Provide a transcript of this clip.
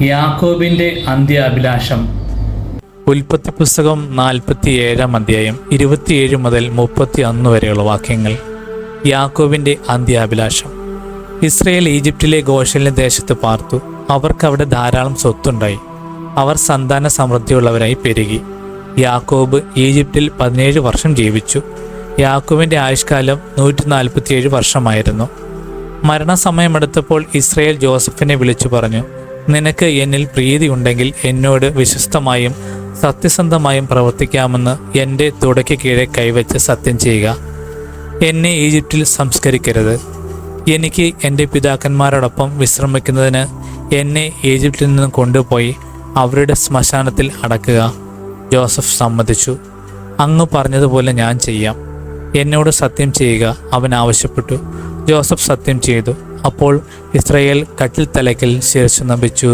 യാക്കോബിൻ്റെ അന്ത്യാഭിലാഷം. ഉൽപ്പത്തി പുസ്തകം 47-ാം അധ്യായം 27 മുതൽ 31 വരെയുള്ള വാക്യങ്ങൾ. യാക്കോബിൻ്റെ അന്ത്യാഭിലാഷം. ഇസ്രയേൽ ഈജിപ്തിലെ ഗോശെൻ ദേശത്ത് പാർത്തു. അവർക്ക് അവിടെ ധാരാളം സ്വത്തുണ്ടായി. അവർ സന്താന സമൃദ്ധിയുള്ളവരായി പെരുകി. യാക്കോബ് ഈജിപ്തിൽ 17 വർഷം ജീവിച്ചു. യാക്കോബിൻ്റെ ആയുഷ്കാലം 147 വർഷമായിരുന്നു. മരണസമയമെടുത്തപ്പോൾ ഇസ്രയേൽ ജോസഫിനെ വിളിച്ചു പറഞ്ഞു, നിനക്ക് എന്നിൽ പ്രീതിയുണ്ടെങ്കിൽ എന്നോട് വിശ്വസ്തമായും സത്യസന്ധമായും പ്രവർത്തിക്കാമെന്ന് എൻ്റെ തുടയ്ക്ക് കീഴെ കൈവച്ച് സത്യം ചെയ്യുക. എന്നെ ഈജിപ്തിൽ സംസ്കരിക്കരുത്. എനിക്ക് എൻ്റെ പിതാക്കന്മാരോടൊപ്പം വിശ്രമിക്കുന്നതിന് എന്നെ ഈജിപ്തിൽ നിന്ന് കൊണ്ടുപോയി അവരുടെ ശ്മശാനത്തിൽ അടക്കുക. ജോസഫ് സമ്മതിച്ചു. അങ്ങ് പറഞ്ഞതുപോലെ ഞാൻ ചെയ്യാം. എന്നോട് സത്യം ചെയ്യുക, അവൻ ആവശ്യപ്പെട്ടു. ജോസഫ് സത്യം ചെയ്തു. അപ്പോൾ ഇസ്രായേൽ കട്ടിൽ തലയ്ക്കൽ ശിരസ്സു നമിച്ചു.